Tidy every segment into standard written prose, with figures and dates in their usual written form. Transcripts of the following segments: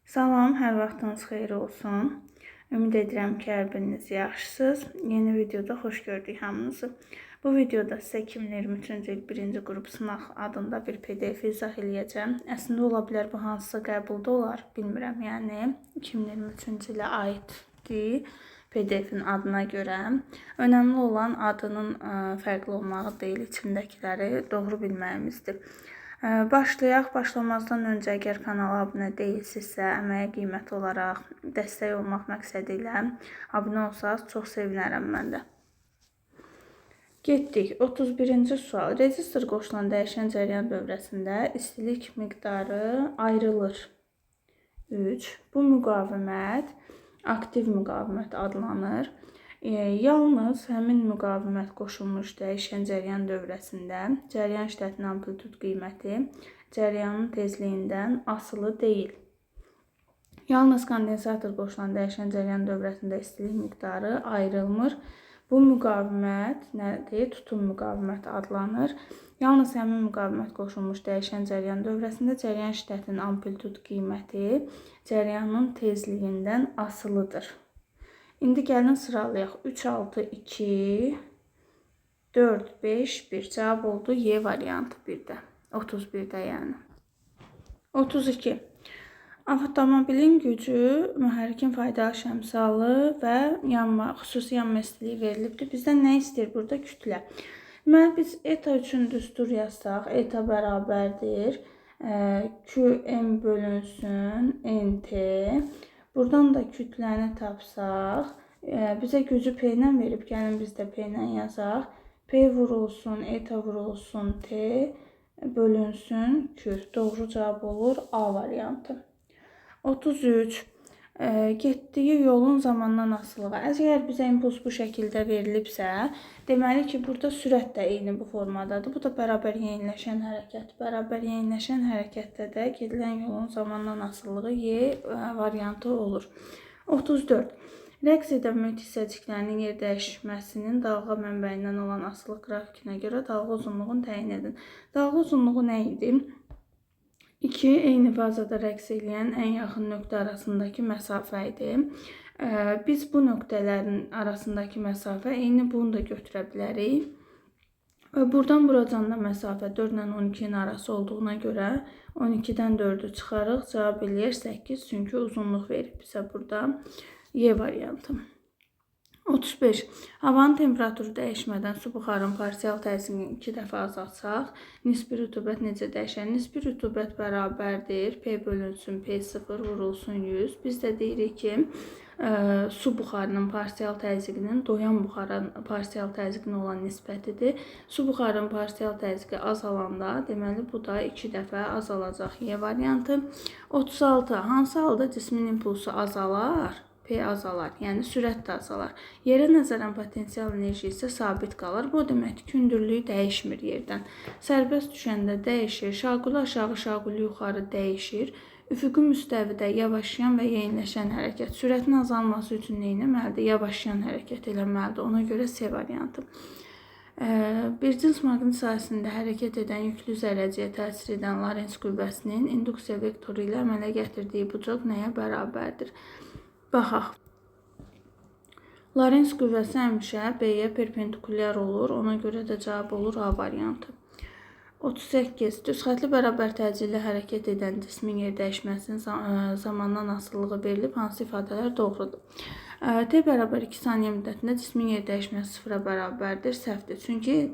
Salam, hər vaxtınız xeyir olsun. Ümid edirəm ki, hər biriniz yaxşısınız. Yeni videoda xoş gördük hamınızı. Bu videoda sizə 2023-cü il 1-ci qrup sınaq adında bir PDF izah eləyəcəm. Əslində ola bilər bu hansısa qəbulda olar, bilmirəm. Yəni 2023-cü ilə aiddir PDF-in adına görə. Önəmli olan adının fərqli olmağı deyil, içindəkiləri doğru bilməyimizdir. Başlayaq. Başlamazdan öncə əgər kanala abunə deyilsinizsə, əməyə qiymət olaraq dəstək olmaq məqsədi ilə abunə olsanız çox sevinərəm mən də. Getdik. 31-ci sual. Rezistor qoşulan dəyişən cəryan dövrəsində istilik miqdarı ayrılır. 3. Bu müqavimət aktiv müqavimət adlanır. Yalnız həmin müqavimət qoşulmuş dəyişən cəryan dövrəsində cəryan şiddətinin amplitud qiyməti cəryanın tezliyindən asılı deyil. Yalnız kondensator qoşulan dəyişən cəryan dövrəsində istilik miqdarı ayrılmır. Bu müqavimət nədir? Tutum müqavimət adlanır. Yalnız həmin müqavimət qoşulmuş dəyişən cəryan dövrəsində cəryan şiddətinin amplitud qiyməti cəryanın tezliyindən asılıdır. İndi gəlin sıralayaq. 3, 6, 2, 4, 5, 1. Cavab oldu Y variantı 1-də. 31-də yəni. 32. Avtomobilin gücü mühərrikin faydalı şəmsalı və xüsusi yanma istiliyi verilibdir. Bizdən nə istəyir burada? Kütlə. Deməli, biz ETA üçün düstur yazsaq, ETA bərabərdir. QM bölünsün NT. Buradan da kütləni tapsaq, bizə gücü P ilə verib, gəlin biz də P ilə yazaq. P vurulsun, ETA vurulsun, T bölünsün, Q. Doğru cavab olur A variantı. 33. Getdiyi yolun zamandan asılığı. Əgər bizə impuls bu şəkildə verilibsə, deməli ki, burada sürət də eyni bu formadadır. Bu da bərabər yeniləşən hərəkət. Bərabər yeniləşən hərəkətdə də gedilən yolun zamandan asılılığı Y variantı olur. 34. Rəqs edən mühit hissəciklərinin yer dəyişməsinin dalğa mənbəyindən olan asılılıq qrafikinə görə dalğa uzunluğunu təyin edin. Dalğa uzunluğu nə idi? 2. Eyni fazada rəqs edən ən yaxın nöqtə arasındakı məsafə idi. Biz bu nöqtələrin arasındakı məsafə eyni bunu da götürə bilərik. Buradan buracanda məsafə 4 ilə 12-nin arası olduğuna görə 12-dən 4-ü çıxarıq. Cavab eləyir 8. Çünki uzunluq verib bizə burada Y variantı. 35. Havanın temperaturu dəyişmədən su buxarının parsial təzyiqini 2 dəfə azaltsaq, nisbi rütubət necə dəyişər? Nisbi rütubət bərabərdir. P bölünsün, P0 vurulsun 100. Biz də deyirik ki, su buxarının parsial təzyiqinin doyan buxarın parsial təzyiqinə olan nisbətidir. Su buxarının parsial təzyiqi azalanda, deməli bu da 2 dəfə azalacaq Y variantı. 36. Hansı halda cismin impulsu azalar? P azalar, yəni sürət də azalar. Yerə nəzərən potensial enerji isə sabit qalır. Bu deməkdir ki, hündürlüyü dəyişmir yerdən. Sərbəst düşəndə dəyişir, şaquli aşağı, şaquli yuxarı dəyişir. Üfüqi müstəvidə yavaşlayan və yeniləşən hərəkət. Sürətin azalması üçün nə etməlidir? Yavaşlayan hərəkət eləməlidir. Ona görə C variantı. Bir cins maqnit sahəsində hərəkət edən yüklü zərrəciyə təsir edən Lorentz qüvvəsinin induksiya vektoru ilə əmələ gətirdiyi bucaq nəyə bərabərdir? Baxaq. Lorentz qüvvəsi həmişə B-yə perpendikulyar olur. Ona görə də cavab olur A variantı. 38. Düzxətli bərabər təcilli hərəkət edən cismin yer dəyişməsinin zamandan asılılığı verilib. Hansı ifadələr doğrudur? T bərabər 2 saniyə müddətində cismin yer dəyişməsi 0-a bərabərdir. Səhvdir. Çünki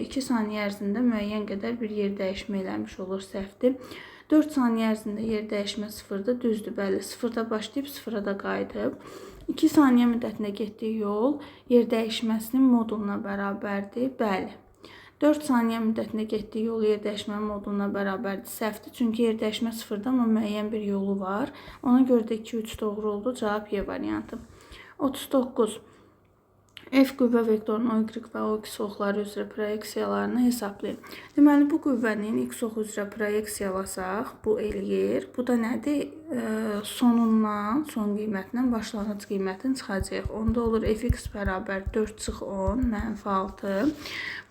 2 saniyə ərzində müəyyən qədər bir yer dəyişmə eləmiş olur. Səhvdir. 4 saniyə ərzində yer dəyişmə 0-da düzdür. Bəli, 0-da başlayıb 0-a da qayıdıb. 2 saniyə müddətində getdiyi yol yer dəyişməsinin moduluna bərabərdir. Bəli. 4 saniyə müddətində getdiyi yol yer dəyişmənin moduluna bərabərdir. Səhvdir. Çünki yer dəyişmə 0-da, amma müəyyən bir yolu var. Ona görə də 2, 3 doğru oldu. Cavab Y variantı. 39. F qüvvə vektorunun o, y və o x oxları üzrə proyeksiyalarını hesablayın. Deməli, bu qüvvənin x ox üzrə proyeksiyalasaq, bu eləyir. Bu da nədir? Sonundan, son qiymətindən başlanğıc qiymətin çıxacaq. Onda olur fx bərabər 4 çıx 10 mənfi 6.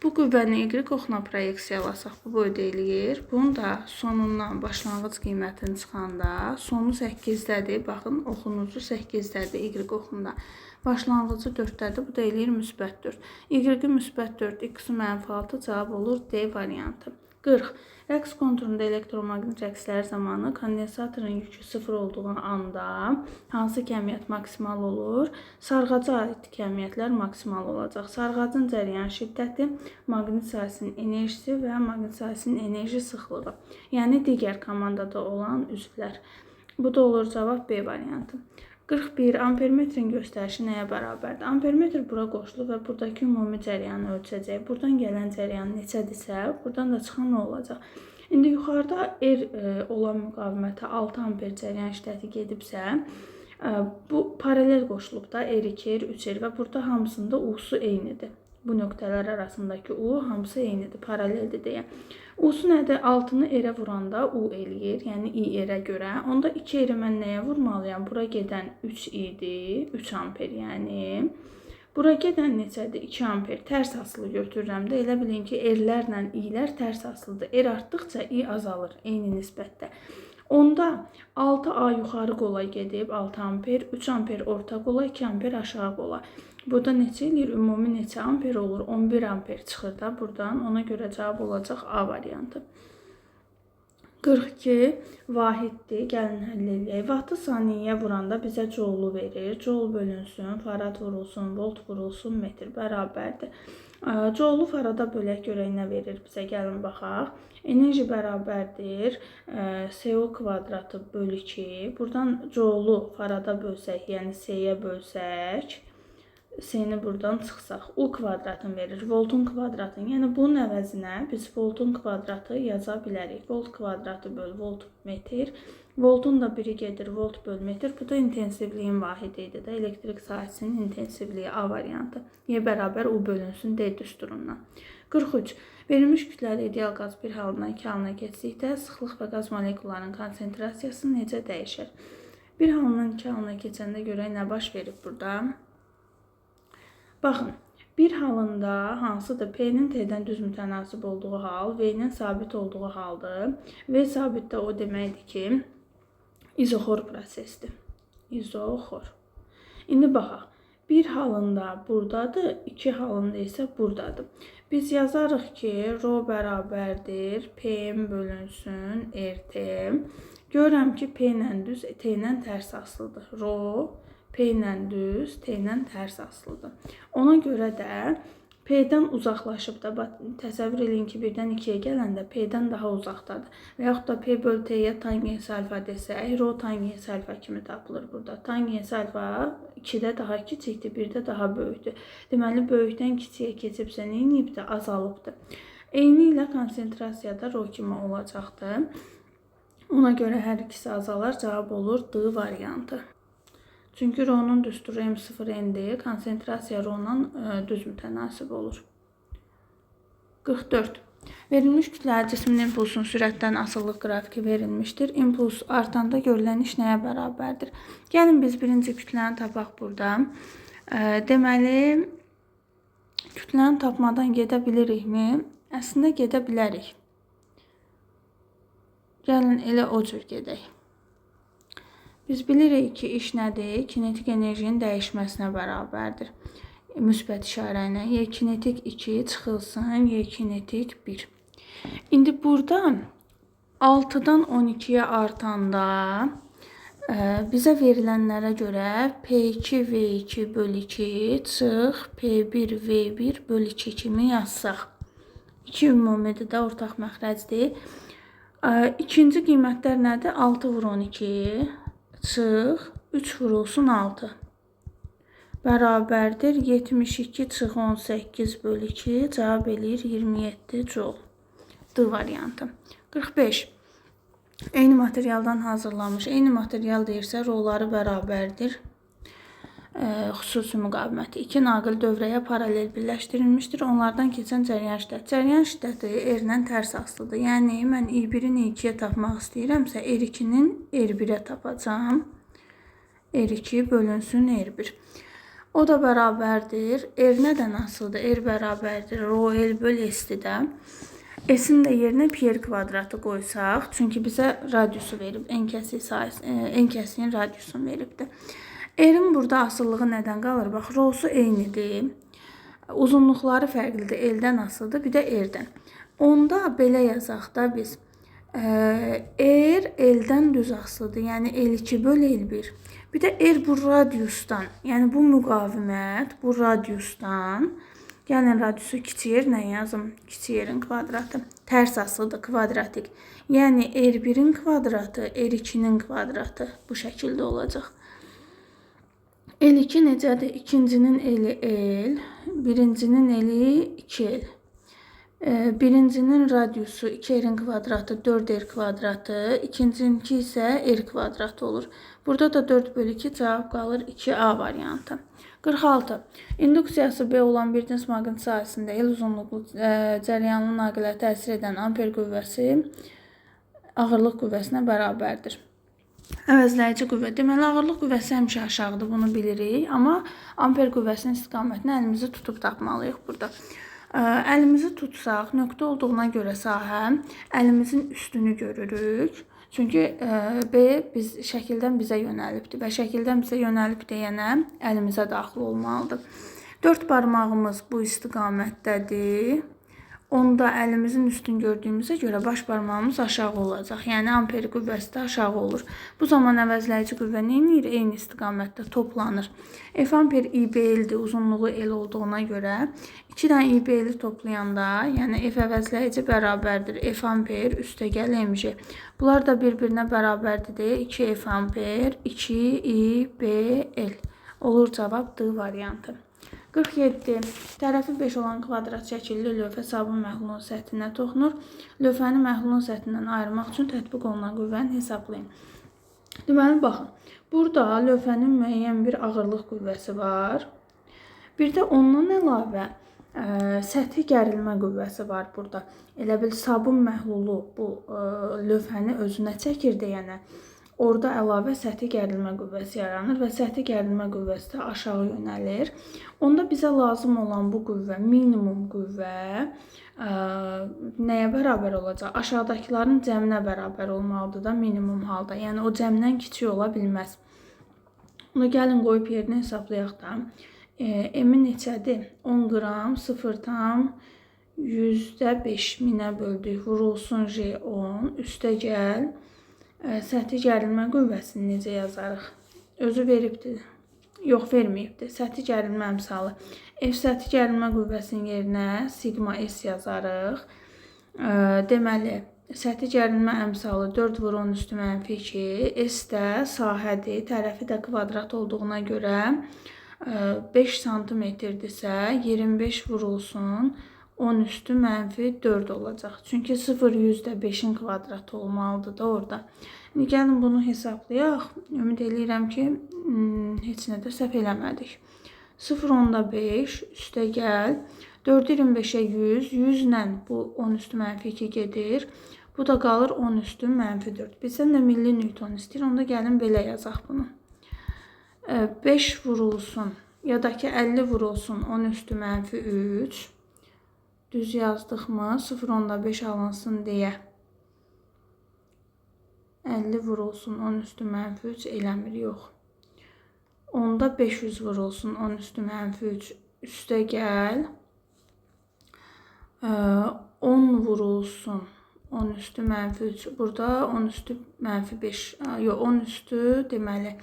Bu qüvvəni y oxuna proyeksiyalasaq, bu boyda eləyir. Bunun da sonundan başlanğıc qiymətin çıxanda, sonu 8-dədir. Baxın, oxunuzu 8-dədir y oxunda. Başlanğıcı 4-dədir, bu da eləyir müsbət 4. Y-i müsbət 4, x-i mənfi 6 cavab olur D variantı. 40. Rəqs konturunda elektromaqnit rəqslər zamanı kondensatorun yükü 0 olduğu anda hansı kəmiyyət maksimal olur? Sarğaca aid kəmiyyətlər maksimal olacaq. Sarğacın cəryan şiddəti, maqnit sahəsinin enerjisi və maqnit sahəsinin enerji sıxlığı. Yəni digər komandada olan üzvlər. Bu da olur cavab B variantı. 41. Ampermetrin göstərişi nəyə bərabərdir? Ampermetr bura qoşulur və buradakı ümumi cəryanı ölçəcək. Buradan gələn cəryan neçədirsə, buradan da çıxan nə olacaq? İndi yuxarıda olan müqavimətə 6 amper cəryan şiddəti gedibsə, bu paralel qoşulub da R2, R3 və burada hamısında U-su eynidir. Bu nöqtələr arasındakı U hamısı eynidir, paraleldir deyə. U-su nədir? 6-nı R-ə vuranda U eləyir, yəni I R-ə görə. Onda 2 R-i mən nəyə vurmalıyam? Bura gedən 3 idi, 3 amper yəni. Bura gedən neçədir? 2 amper. Tərs asılı götürürəm də, elə bilin ki, R-lərlə I-lər tərs asılıdır. R artdıqca I azalır, eyni nisbətdə. Onda 6A yuxarı qola gedib, 6 amper, 3 amper orta qola, 2 amper aşağı qola. Burada neçə eləyir? Ümumi neçə amper olur? 11 amper çıxır da buradan. Ona görə cavab olacaq A variantı. 42 vahiddir. Gəlin həll eləyək. Vaxtı saniyəyə vuranda bizə joulu verir. Joul bölünsün, farad vurulsun, volt vurulsun, metr bərabərdir. Joulu farada bölək görək nə verir bizə. Gəlin baxaq. Enerji bərabərdir. CO kvadratı bölü 2. Buradan joulu farada bölsək, yəni C-yə bölsək, C-ni buradan çıxsaq, U kvadratını verir, voltun kvadratını. Yəni bunun əvəzinə biz voltun kvadratı yaza bilərik. Volt kvadratı böl volt metr. Voltun da biri gedir, volt böl metr. Bu da intensivliyin vahididir də. Elektrik sahəsinin intensivliyi A variantı. Y bərabər U bölünsün D düsturundan. 43. Verilmiş kütləli ideal qaz bir halından 2 halına keçdikdə sıxlıq və qaz molekullarının konsentrasiyası necə dəyişir? Bir halından 2 halına keçəndə görək nə baş verib burada? Baxın, bir halında hansıdır? P-nin T-dən düz mütənasib olduğu hal, V-nin sabit olduğu haldır. V sabitdə o deməkdir ki, izoxor prosesdir. İzoxor. İndi baxaq, bir halında buradadır, 2 halında isə buradadır. Biz yazarıq ki, ρ bərabərdir, P-m bölünsün, RT. Görürəm ki, P ilə düz, T ilə tərs asılıdır. Ρ P ilə düz, T ilə tərs asılıdır. Ona görə də P-dən uzaqlaşıb da, təsəvvür edin ki, 1-dən 2-yə gələndə P-dən daha uzaqdadır. Və yaxud da P bölü T-yə tangents alfa desək, ρ tangents alfa kimi tapılır burada. Tangents alfa 2-də daha kiçikdir, 1-də daha böyükdür. Deməli, böyükdən kiçiyə keçibsə, nə edibdir? Azalıbdır. Eyni ilə konsentrasiyada ρ kimi olacaqdır. Ona görə hər ikisi azalar, cavab olur D variantı. Çünki ρ-nun düsturu M0N-dir, konsentrasiya ρ-la düz mütənasib olur. 44. Verilmiş kütləli cismin impulsun sürətdən asıllıq qrafiki verilmişdir. İmpuls artanda görülən iş nəyə bərabərdir? Gəlin biz birinci kütləni tapaq burada. Deməli, kütləni tapmadan gedə bilirikmi? Əslində gedə bilərik. Gəlin elə o cür gedək. Biz bilirik ki, iş nədir? Kinetik enerjinin dəyişməsinə bərabərdir. Müsbət işarə ilə Y kinetik 2 çıxılsın, Y kinetik 1. İndi burada 6-dan 12-yə artanda bizə verilənlərə görə P2 V2 bölü 2 çıx P1 V1 bölü 2 kimi yazsaq. 2 ümumidir də, ortaq məxrəcdir. İkinci qiymətlər nədir? 6 vur 12 çıx 3 vurulsun 6 bərabərdir 72 çıx 18 bölü 2 cavab eləyir 27 joule. D variantı. 45. Eyni materialdan hazırlanmış. Eyni material deyirsə, ρ-ları bərabərdir. xüsusi müqaviməti. İki naqil dövrəyə paralel birləşdirilmişdir. Onlardan keçən cəryan şiddəti. Cəryan şiddəti R-dən tərs asılıdır. Yəni mən I1-in I2-yə tapmaq istəyirəmsə, R2-nin R1-ə tapacağam. R2 bölünsün R1. O da bərabərdir. R nədən asılıdır? R bərabərdir. Rho L böl S-dir də. S-in də yerinə pi r kvadratı qoysaq, çünki bizə radiusu verib, n kəsiyin radiusunu veribdir. R-in burada asılılığı nədən qalır? Bax, rhosu eynidir. Uzunluqları fərqlidir. L-dən asılıdır, bir də R-dən. Onda belə yazaq da biz. R L-dən düz asılıdır. Yəni L2 böl L1. Bir də R bu radiusdan, yəni bu müqavimət bu radiusdan. Gəlin radiusu kiçik nə yazım? Kiçik R-in kvadratı. Tərs asılıdır, kvadratik. Yəni R1-in kvadratı, R2-nin kvadratı bu şəkildə olacaq. L2 necədir? İkincinin L-i L, birincinin L-i 2L. Birincinin radiusu 2R-in kvadratı 4R kvadratı, ikincinki isə R kvadratı olur. Burada da 4 bölü 2 cavab qalır 2A variantı. 46. İnduksiyası B olan bir cins maqnit sahəsində L uzunluqlu cəryanlı naqilə təsir edən amper qüvvəsi ağırlıq qüvvəsinə bərabərdir. Əvəzləyici qüvvə. Deməli, ağırlıq qüvvəsi həmişə aşağıdır, bunu bilirik. Amma amper qüvvəsinin istiqamətini əlimizi tutub tapmalıyıq burada. Əlimizi tutsaq, nöqtə olduğuna görə sahə, əlimizin üstünü görürük. Çünki B şəkildən bizə yönəlibdir və şəkildən bizə yönəlib deyənə əlimizə daxil olmalıdır. 4 barmağımız bu istiqamətdədir. Onda əlimizin üstün gördüyümüzə görə baş barmağımız aşağı olacaq. Yəni amper qüvvəsi də aşağı olur. Bu zaman əvəzləyici qüvvə nə edir? Eyni istiqamətdə toplanır. F amper IBL-dir, uzunluğu L olduğuna görə 2 dənə IBL-i toplayanda, yəni F əvəzləyici bərabərdir F amper üstəgəl mg. Bunlar da bir-birinə bərabərdir. 2 F amper 2 IBL olur, cavab D variantı. 47. Tərəfi 5 olan kvadrat şəkilli lövhə sabun məhlulun səthinə toxunur. Lövhəni məhlulun səthindən ayırmaq üçün tətbiq olunan qüvvəni hesablayın. Deməli, baxın. Burada lövhənin müəyyən bir ağırlıq qüvvəsi var. Bir də ondan əlavə səthi gərilmə qüvvəsi var burada. Elə bil sabun məhlulu bu lövhəni özünə çəkir deyənə. Orada əlavə səthi gərilmə qüvvəsi yaranır və səthi gərilmə qüvvəsi də aşağı yönəlir. Onda bizə lazım olan bu qüvvə, minimum qüvvə nəyə bərabər olacaq? Aşağıdakıların cəminə bərabər olmalıdır da minimum halda. Yəni o cəmdən kiçik ola bilməz. Onu gəlin qoyub yerinə hesablayaq da. M-i neçədir? 10 qram 0,5 minə böldük. Vurulsun J10 üstə gəl. Səthi gərilmə qüvvəsini necə yazarıq? Özü veribdir. Yox, verməyibdir. Səthi gərilmə əmsalı. F səthi gərilmə qüvvəsinin yerinə sigma S yazarıq. Deməli, səthi gərilmə əmsalı 4 vur 10 üstü mənfi 2. S də sahədir. Tərəfi də kvadrat olduğuna görə 5 santimetrdirsə 25 vurulsun 10 üstü mənfi 4 olacaq. Çünki 0,5-in kvadratı olmalıdır da orada. Gəlin bunu hesablayaq. Ümid edirəm ki, heç nədə səhv eləmədik. 0,5 üstə gəl. 4 25-ə 100. 100 ilə bu 10 üstü mənfi 2 gedir. Bu da qalır 10 üstü mənfi 4. Bizdən də milli newton istəyir. Onda gəlin belə yazaq bunu. 5 vurulsun ya da ki 50 vurulsun 10 üstü mənfi 3. Düz yazdıqmı? 0,5 alınsın deyə. 50 vurulsun 10 üstü mənfi 3 eləmir, yox. Onda 500 vurulsun 10 üstü mənfi 3 üstə gəl. 10 vurulsun 10 üstü mənfi 3. Burada 10 üstü mənfi 5. Yox, 10 üstü deməli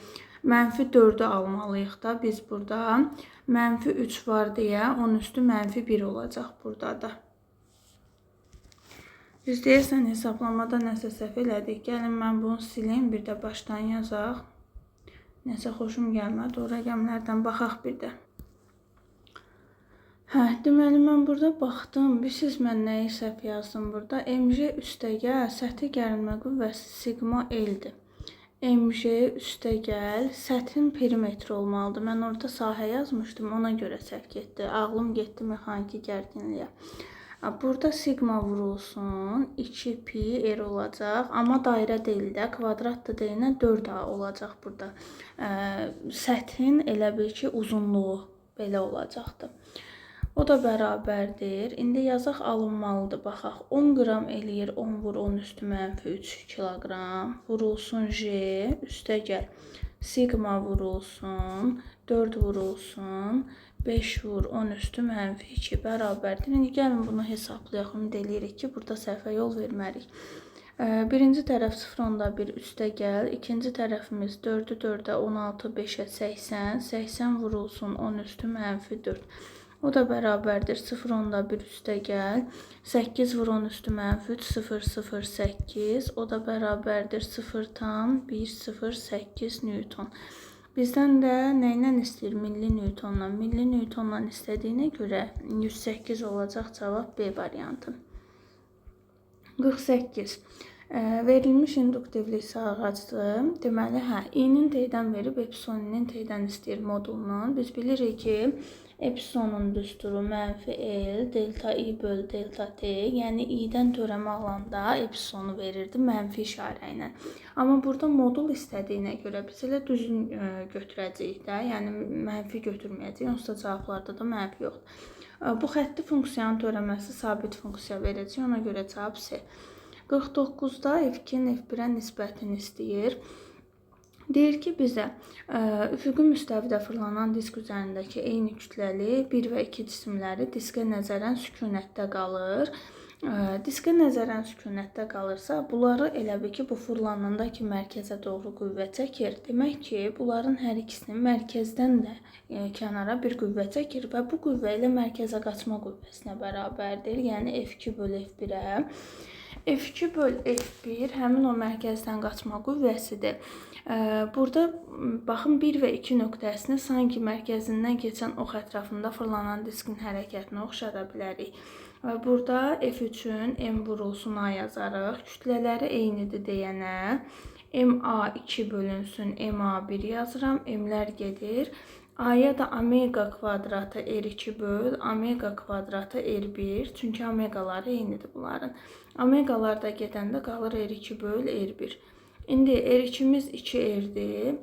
mənfi 4'ü almalıyıq da biz burada. Mənfi 3 var deyə 10 üstü mənfi 1 olacaq burada da. Biz deyəsən hesablamada nəsə səhv elədik. Gəlin mən bunu sileyim, bir də başdan yazaq. Nəsə xoşum gəlmədi. O rəqəmlərdən baxaq bir də. Deməli mən burada baxdım. Bilirsiniz mən nəyi səhv yazdım burada? MJ üstəgəl səthi gərilmə qüvvəsi sigma L-dir. MJ üstəgəl səthin perimetri olmalıdır. Mən orada sahə yazmışdım, ona görə səhv getdi. Ağlım getdi mexaniki gərginliyə. Burada sigma vurulsun, 2 pi r olacaq. Amma dairə deyil də, kvadrat da deyilən 4a olacaq burada. Səthin elə bil ki, uzunluğu belə olacaqdır. O da bərabərdir. İndi yazaq alınmalıdır. Baxaq, 10 qram eləyir 10 vur 10 üstü mənfi 3 kiloqram. Vurulsun J, üstəgəl sigma vurulsun, 4 vurulsun, 5 vur 10 üstü mənfi 2 bərabərdir. İndi gəlin bunu hesablayaq. Ümid eləyirik ki, burada səhvə yol vermərik. Birinci tərəf 0,1 üstəgəl, ikinci tərəfimiz 4'ü 4'ə 16, 5'ə 80, 80 vurulsun 10 üstü mənfi 4. O da bərabərdir 0,1 üstəgəl, 8 vur 10 üstü mənfi 3, 0, 0, 8. O da bərabərdir 0,108 Newton. Bizdən də nə ilə istəyir? Milli Newtonla. Milli Newtonla istədiyinə görə 108 olacaq cavab B variantı. 48. Verilmiş induktivlik sağacdır. Deməli, i-nin t'dən verib, epsiloninin t'dən istəyir modulunun. Biz bilirik ki, epsilonun düsturu mənfi L, delta i böl delta t, yəni i-dən törəmə alanda epsilonu verirdi mənfi işarə ilə. Amma burada modul istədiyinə görə biz elə düzün götürəcəyik də, yəni mənfi götürməyəcəyik, onsuz da cavablarda da mənfi yoxdur. Bu xətti funksiyanın törəməsi sabit funksiya verəcək, ona görə cavab C. 49-da F2-nin F1-ə nisbətini istəyir. Deyir ki, bizə üfüqü müstəvidə fırlanan disk üzərindəki eyni kütləli 1 və 2 cisimləri diskə nəzərən sükunətdə qalır. Diskə nəzərən sükunətdə qalırsa, bunları elə bil ki, bu fırlananda ki, mərkəzə doğru qüvvə çəkir. Demək ki, bunların hər ikisinin mərkəzdən də kənara bir qüvvə çəkir və bu qüvvə ilə mərkəzə qaçma qüvvəsinə bərabərdir. Yəni F2 böl F1-ə. F2 böl F1 həmin o mərkəzdən qaçma qüvvəsidir. Burada baxın 1 və 2 nöqtəsini sanki mərkəzindən keçən ox ətrafında fırlanan diskin hərəkətinə oxşada bilərik. Burada F3-ün M vurulsun A yazarıq. Kütlələri eynidir deyənə MA2 bölünsün MA1 yazıram. M'lər gedir. A-ya da omega kvadratı R2 böl, omega kvadratı R1. Çünki omegaları eynidir bunların. Omegalar da gedəndə qalır R2 böl R1. İndi R2'miz 2R'dir.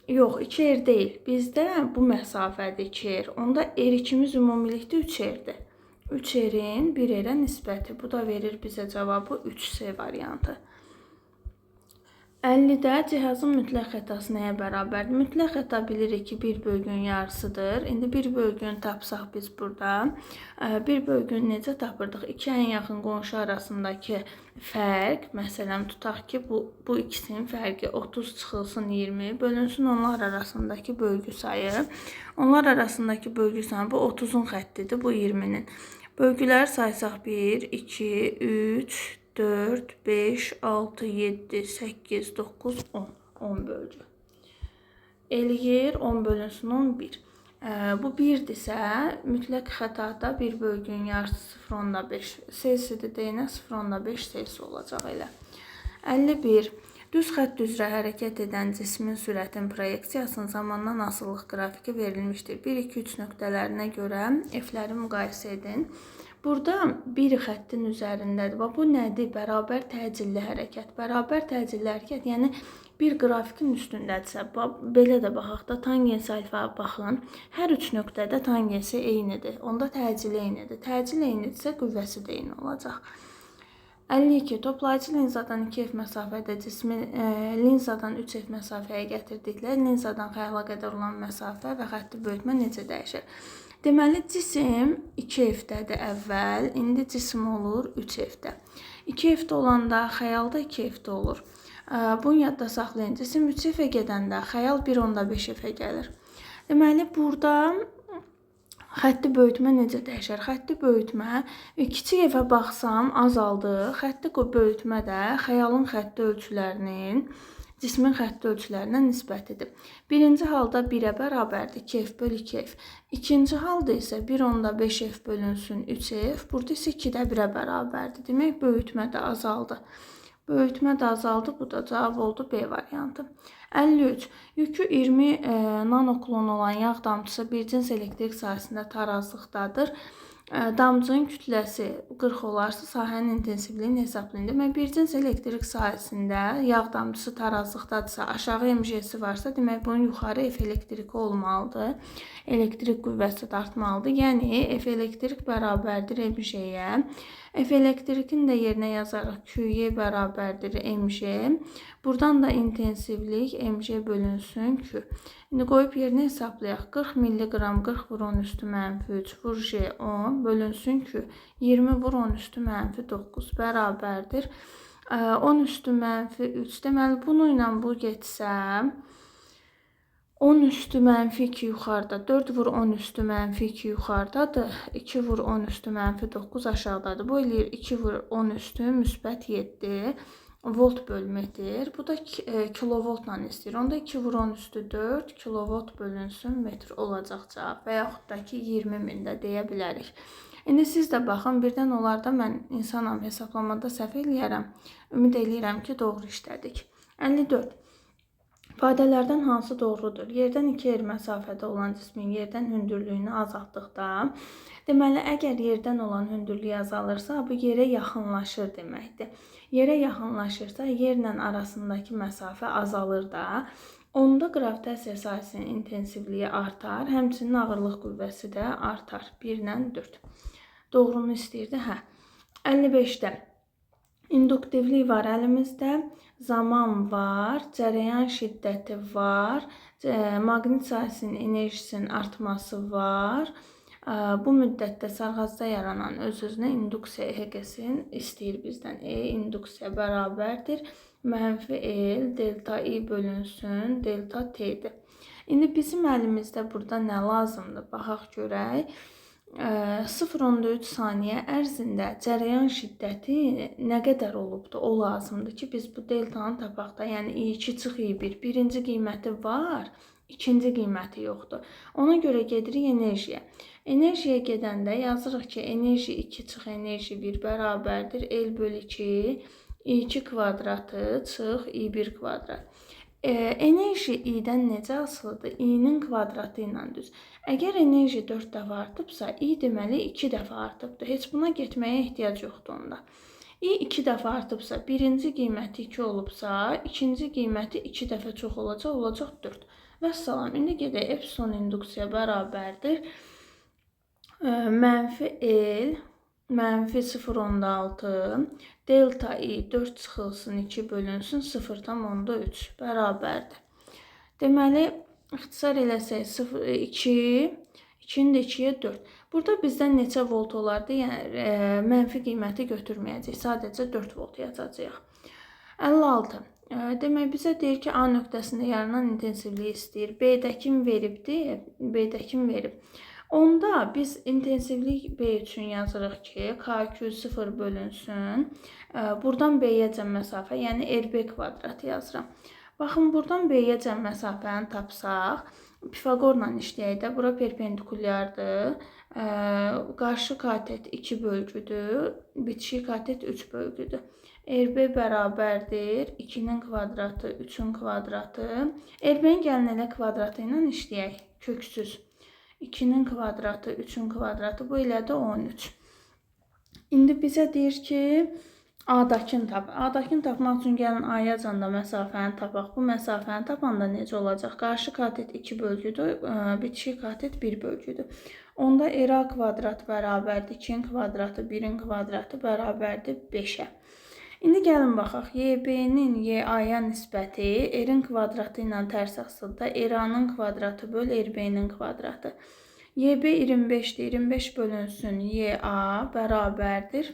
Yox, 2R deyil. Bizdə bu məsafədir 2R. Onda R2'miz ümumilikdə 3R'dir. 3R'in 1R'ə nisbəti. Bu da verir bizə cavabı 3C variantı. 50-də cihazın mütləq xətası nəyə bərabərdir? Mütləq xəta bilirik ki, 1 bölgün yarısıdır. İndi 1 bölgün tapsaq biz burada. 1 bölgün necə tapırdıq? İki ən yaxın qonşu arasındakı fərq, məsələn, tutaq ki, bu ikisinin fərqi 30 çıxılsın 20, bölünsün onlar arasındakı bölgü sayı. Onlar arasındakı bölgü sayı bu 30'un xəttidir, bu 20'nin. Bölgüləri saysaq 1, 2, 3, 4, 5, 6, 7, 8, 9, 10. 10 bölgü. Eləyir 10 bölünsün 11. Bu 1'dirsə, mütləq xətada 1 bölgün yarısı 0,5. Selsidir deyinə 0,5 selsi olacaq elə. 51. Düz xətt üzrə hərəkət edən cismin sürətin proyeksiyasının zamandan asılılıq qrafiki verilmişdir. 1, 2, 3 nöqtələrinə görə F-ləri müqayisə edin. Burada bir xəttin üzərindədir. Bu nədir? Bərabər təcilli hərəkət. Bərabər təcilli hərəkət, yəni bir qrafikin üstündədirsə, belə də baxaq da, tangens alfa baxın. Hər üç nöqtədə tangensi eynidir. Onda təcili eynidir. Təcil eynidirsə, qüvvəsi də eyni olacaq. 52. Toplayıcı linzadan 2F məsafədə cismi linzadan 3F məsafəyə gətirdiklə linzadan xəyala qədər olan məsafə və xətti böyütmə necə dəyişir? Deməli, cisim 2F-dədir əvvəl, indi cisim olur 3F-də. 2F-də olanda xəyalda 2F-də olur. Bunu yadda saxlayın. Cisim 3F-ə gedəndə xəyal 1,5F-ə gəlir. Deməli, burada xətti böyütmə necə dəyişər? Xətti böyütmə, kiçik F-ə baxsam azaldı. Xətti böyütmə də xəyalın xətti ölçülərinin cismin xətti ölçülərinə nisbətidir. Birinci halda 1-ə bərabərdir 2F böl 2F. İkinci halda isə 1,5F bölünsün 3F. Burada isə 2-də 1-ə bərabərdir. Demək, böyütmə də azaldı. Böyütmə də azaldı. Bu da cavab oldu B variantı. 53. Yükü 20 nanoklon olan yağ damcısı bir cins elektrik sahəsində tarazlıqdadır. Damcının kütləsi 40 olarsa sahənin intensivliyini hesablayın. Demək, bir cins elektrik sahəsində yağ damcısı tarazlıqdadırsa, aşağı MJ-si varsa, demək bunun yuxarı F elektriki olmalıdır. Elektrik qüvvəsi də artmalıdır. Yəni F elektrik bərabərdir MJ-yə. F elektrikin də yerinə yazaraq QY bərabərdir MJ. Buradan da intensivlik MJ bölünsün Q. İndi qoyub yerinə hesablayaq. 40 milliqram 40 vur 10 üstü mənfi 3 vur J 10 bölünsün Q. 20 vur 10 üstü mənfi 9 bərabərdir 10 üstü mənfi 3. Deməli, bunu ilə bu getsə 10 üstü mənfi 2 yuxarıda, 4 vur 10 üstü mənfi 2 yuxarıdadır, 2 vur 10 üstü mənfi 9 aşağıdadır. Bu eləyir 2 vur 10 üstü müsbət 7 volt bölü metr. Bu da kilovoltla istəyir. Onda 2 vur 10 üstü 4 kilovolt bölünsün metr olacaq cavab və yaxud da ki 20 min də deyə bilərik. İndi siz də baxın, birdən onlarda mən insanam hesablamada səhv eləyərəm. Ümid eləyirəm ki, doğru işlədik. 54. İfadələrdən hansı doğrudur? Yerdən 2 məsafədə olan cismin yerdən hündürlüyünü azaltdıqda, deməli, əgər yerdən olan hündürlük azalırsa, bu yerə yaxınlaşır deməkdir. Yerə yaxınlaşırsa, yerlə arasındakı məsafə azalır da, onda qravitasiya sahəsinin intensivliyi artar, həmçinin ağırlıq qüvvəsi də artar. 1 ilə 4. Doğrunu istəyirdi, hə. 55-də. İnduktivlik var əlimizdə, zaman var, cərəyan şiddəti var, maqnit sahəsinin enerjisinin artması var. Bu müddətdə sərğacda yaranan öz-özünə induksiya ehəqəsini istəyir bizdən. İnduksiya bərabərdir mənfi L delta I bölünsün delta T'dir. İndi bizim əlimizdə burada nə lazımdır? Baxaq görək. 0,3 saniyə ərzində cərəyan şiddəti nə qədər olubdur? O lazımdır ki, biz bu deltanı tapaq da, yəni I2 çıx I1. Birinci qiyməti var, ikinci qiyməti yoxdur. Ona görə gedirik enerjiyə. Enerjiyə gedəndə yazırıq ki, enerji 2 çıx enerji 1 bərabərdir L bölü 2, I2 kvadratı çıx I1 kvadrat. Enerji I-dən necə asılıdır? I-nin kvadratı ilə düz. Əgər enerji 4 dəfə artıbsa, I deməli 2 dəfə artıbdır. Heç buna getməyə ehtiyac yoxdur onda. I 2 dəfə artıbsa, birinci qiyməti 2 olubsa, ikinci qiyməti 2 dəfə çox olacaq 4. Vəssalam, indi gedək, epsilon induksiya bərabərdir. Mənfi L, mənfi 0,6, delta I 4 çıxılsın 2 bölünsün 0,3 bərabərdir. Deməli, ixtisar eləsək 2, 2-ni də 2-yə 4. Burada bizdən neçə volt olardı? Yəni, mənfi qiyməti götürməyəcək. Sadəcə 4 volt yazacaq. 56. Demək, bizə deyir ki, A nöqtəsində yaranan intensivliyi istəyir. B-dəkin veribdir, B-dəkin verib. Onda biz intensivlik B üçün yazırıq ki, KQ 0 bölünsün. Buradan B-yəcən məsafə, yəni RB kvadratı yazıram. Baxın, buradan B-yəcən məsafəni tapsaq, Pifaqorla işləyək də, bura perpendikulyardır. Qarşı katet 2 bölgüdür, bitişik katet 3 bölgüdür. RB bərabərdir 2-nin kvadratı, 3-ün kvadratı. RB-nin gəlin elə kvadratı ilə işləyək, köksüz. 2-nin kvadratı, 3-ün kvadratı, bu ilə də 13. İndi bizə deyir ki, A-dakını tap. A-dakını tapmaq üçün gəlin A-yacan da məsafəni tapaq. Bu məsafəni tapanda necə olacaq? Qarşı katet 2 bölgüdür, bitişik katet 1 bölgüdür. Onda RA kvadrat bərabərdir 2-nin kvadratı, 1-in kvadratı bərabərdir 5-ə. İndi gəlin baxaq, YB-nin YA-ya nisbəti R-in kvadratı ilə tərs asılıda RA-nın kvadratı böl RB-nin kvadratı. YB 25-dir, 25 bölünsün YA bərabərdir.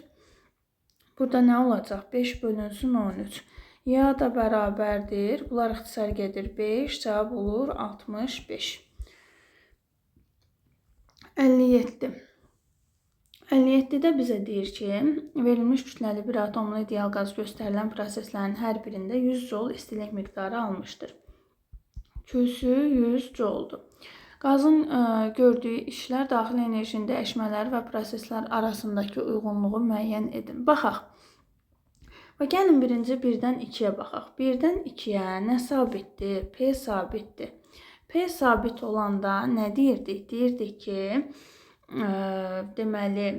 Burada nə olacaq? 5 bölünsün 13. YA da bərabərdir. Bunlar ixtisar gedir 5, cavab olur 65. 57. 57-də bizə deyir ki, verilmiş kütləli bir atomlu ideal qaz göstərilən proseslərin hər birində 100 jol istilik miqdarı almışdır. Q'su 100 joldur. Qazın gördüyü işlər daxil enerjinin dəyişmələri və proseslər arasındakı uyğunluğu müəyyən edin. Baxaq. Və gəlin birinci 1-dən 2-yə baxaq. 1-dən 2-yə nə sabitdir? P sabitdir. P sabit olanda nə deyirdik? Deyirdik ki, deməli,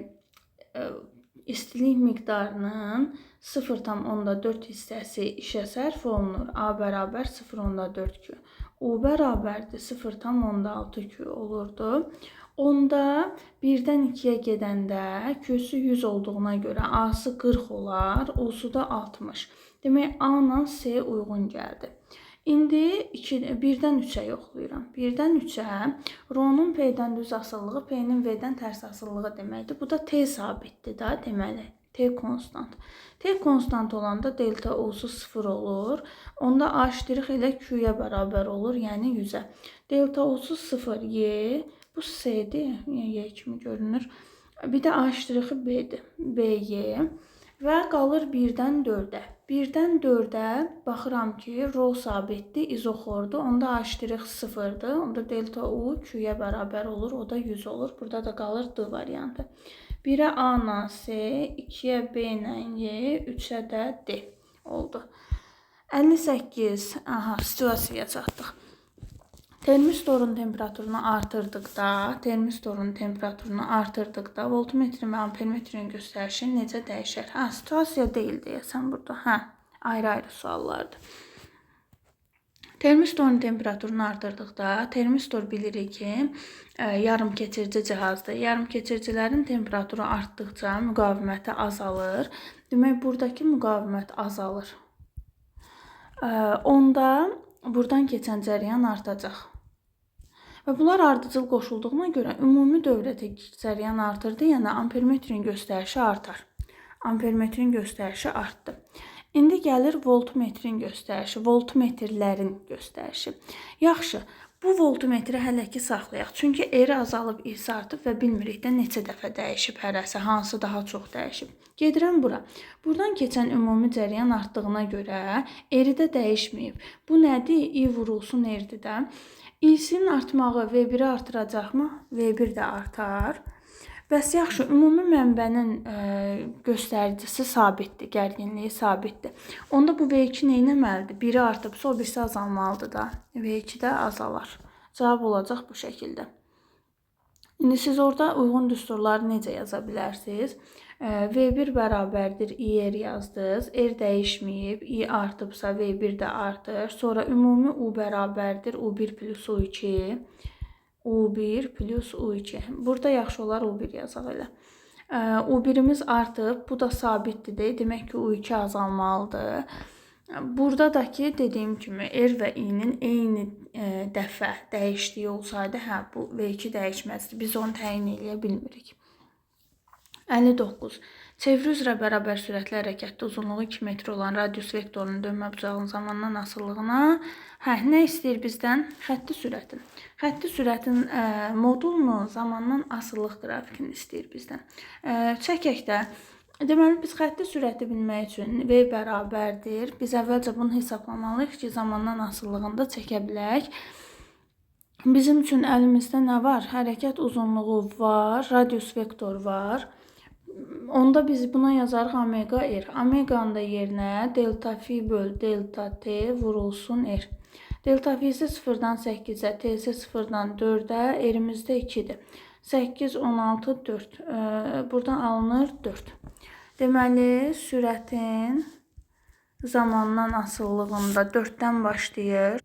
istilik miqdarının 0,4 hissəsi işə sərf olunur. A bərabər 0,4 Q. U bərabərdir 0,6 Q olurdu. Onda 1-dən 2-yə gedəndə Q'su 100 olduğuna görə A'sı 40 olar, U'su da 60. Demək, A ilə S uyğun gəldi. İndi 1-dən 3-ə yoxlayıram. 1-dən 3-ə R'nun P-dən düz asıllığı, P-nin V-dən tərs asıllığı deməkdir. Bu da T sabitdir da, deməli. T konstant. T konstant olanda delta U'su 0 olur. Onda A' elə Q'ya bərabər olur, yəni 100-ə. Delta U'su 0, Y, bu S'dir, Y kimi görünür. Bir də A' B'dir, BY. Və qalır 1-dən 4-ə. 1-dən 4-ə baxıram ki, rho sabitdir, izoxordur. Onda A' 0-dır. Onda delta U Q'ya bərabər olur. O da 100 olur. Burada da qalır D variantı. 1-ə A ilə S, 2-yə B ilə Y, 3-ə də D oldu. 58. Aha, situasiyaya çatdıq. Termistorun temperaturunu artırdıqda voltmetrin və ampermetrin göstərişi necə dəyişər? Situasiya deyil deyəsən burada. Ayrı-ayrı suallardır. Termistorun temperaturunu artırdıqda termistor bilirik ki, yarım keçirici cihazdır. Yarım keçiricilərin temperaturu artdıqca müqaviməti azalır. Demək, buradakı müqavimət azalır. Onda buradan keçən cəryan artacaq. Və bunlar ardıcıl qoşulduğuna görə ümumi dövrətə cəryan artırdı, yəni ampermetrin göstərişi artar. Ampermetrin göstərişi artdı. İndi gəlir voltmetrin göstərişi, voltmetrlərin göstərişi. Yaxşı, bu voltmetri hələ ki saxlayaq. Çünki eri azalıb, İ'si artıb və bilmirik də neçə dəfə dəyişib hərəsi, hansı daha çox dəyişib. Gedirəm bura. Buradan keçən ümumi cəryan artdığına görə eri də dəyişməyib. Bu nədir? I vurulsun erdir də. İ'sinin artmağı V1-i artıracaqmı? V1 də artar. Bəs yaxşı, ümumi mənbənin göstəricisi sabitdir, gərginliyi sabitdir. Onda bu V2 neynəməlidir? Biri artıbsa, o birisi azalmalıdır da. V2 də azalar. Cavab olacaq bu şəkildə. İndi siz orada uyğun düsturları necə yaza bilərsiniz? V1 bərabərdir İ-R yazdınız. R dəyişməyib. İ artıbsa V1 də artır. Sonra ümumi U bərabərdir U1 plus U2. U1 plus U2. Burada yaxşı olar U1 yazaq elə. U1'imiz artıb. Bu da sabitdir. Demək ki U2 azalmalıdır. Burada da ki dediyim kimi R və I-nin eyni dəfə dəyişdiyi olsaydı, bu V2 dəyişməzdir. Biz onu təyin edə bilmirik. 59. Çevri üzrə bərabər sürətli hərəkətdə uzunluğu 2 metr olan radius vektorunun dönmə bucağının zamandan asıllığına nə istəyir bizdən? Xətti sürətin. Xətti sürətin modulunu zamandan asıllıq qrafikini istəyir bizdən. Çəkək də. Deməli, biz xətti sürəti bilmək üçün V bərabərdir. Biz əvvəlcə bunu hesablamalıyıq ki, zamandan asıllığında çəkə bilək. Bizim üçün əlimizdə nə var? Hərəkət uzunluğu var, radius vektor var. Onda biz buna yazarıq omega R. Omeganın da yerinə delta fi böl delta T vurulsun R. Delta fi isə 0-dan 8-ə, T isə 0-dan 4-ə, R-imizdə 2-dir. 8, 16, 4. Buradan alınır 4. Deməli, sürətin zamandan asıllığında 4-dən başlayır.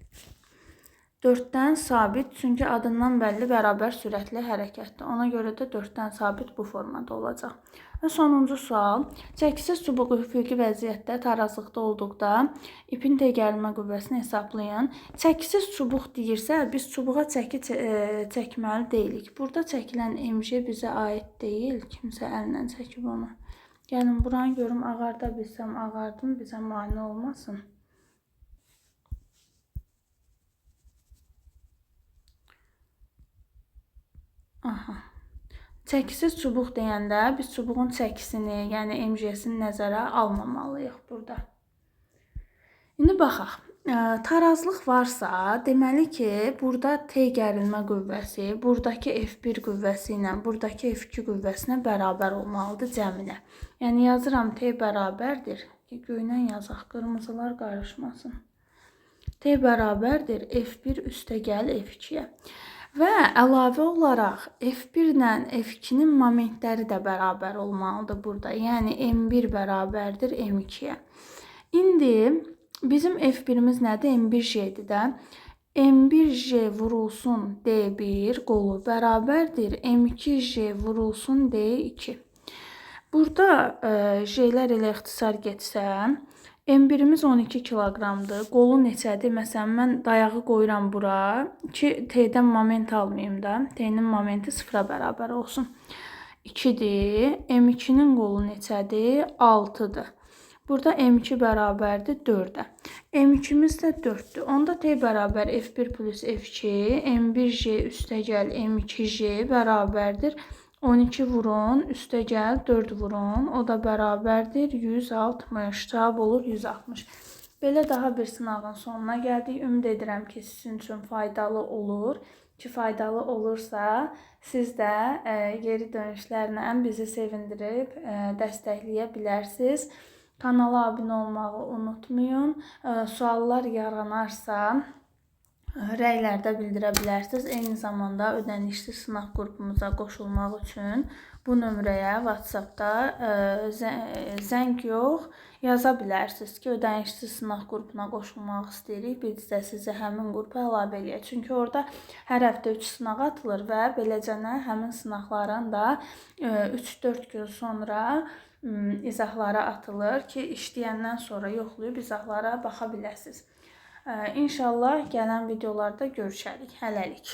4-dən sabit, çünki adından bəlli bərabər sürətli hərəkətdir. Ona görə də 4-dən sabit bu formada olacaq. Və sonuncu sual. Çəkisiz çubuq üfüqi vəziyyətdə tarazlıqda olduqda ipin təgərilmə qüvvəsini hesablayın. Çəkisiz çubuq deyirsə, biz çubuğa çəki çəkməli deyilik. Burada çəkilən MJ bizə aid deyil. Kimsə əlinə çəkib onu. Gəlin buranı görüm, ağarda bilsəm ağardım, bizə mane olmasın. Aha. Çəkisiz çubuq deyəndə biz çubuğun çəkisini, yəni MJ-sini nəzərə almamalıyıq burada. İndi baxaq. Tarazlıq varsa, deməli ki, burada T gərilmə qüvvəsi, buradakı F1 qüvvəsi ilə buradakı F2 qüvvəsinə bərabər olmalıdır cəminə. Yəni yazıram T bərabərdir. ki, göylə yazaq, qırmızılar qarışmasın. T bərabərdir F1 üstəgəl F2-yə. Və əlavə olaraq F1 ilə F2-nin momentləri də bərabər olmalıdır burada. Yəni M1 bərabərdir M2-yə. İndi bizim F1-imiz nədir? M1J-dir də. M1J vurulsun D1 qolu bərabərdir M2J vurulsun D2. Burada J-lər ilə ixtisar getsə, M1-imiz 12 kiloqramdır. Qolu neçədir? Məsələn, mən dayağı qoyuram bura ki, T-dən moment almayayım da. T-nin momenti 0-a bərabər olsun. 2-dir. M2-nin qolu neçədir? 6-dır. Burada M2 bərabərdir 4-ə. M2-miz də 4-dür. Onda T bərabər F1 plus F2, M1J üstəgəl M2J bərabərdir 12 vurun, üstəgəl 4 vurun, o da bərabərdir 160. Cavab olur 160. Belə daha bir sınavın sonuna gəldik. Ümid edirəm ki, sizin üçün faydalı olur. Ki, faydalı olursa, siz də geri dönüşlərlə bizi sevindirib dəstəkləyə bilərsiniz. Kanala abunə olmağı unutmayın. Suallar yaranarsa, rəylərdə bildirə bilərsiniz. Eyni zamanda ödənişli sınaq qrupumuza qoşulmaq üçün bu nömrəyə WhatsApp-da zəng yox, yaza bilərsiniz ki, ödənişli sınaq qrupuna qoşulmaq istəyirik. Biz də sizi həmin qrupa əlavə eləyək. Çünki orada hər həftə 3 sınaq atılır və beləcənə həmin sınaqların da 3-4 gün sonra izahlara atılır ki, işləyəndən sonra yoxlayıb izahlara baxa biləsiniz. İnşallah gələn videolarda görüşərik. Hələlik.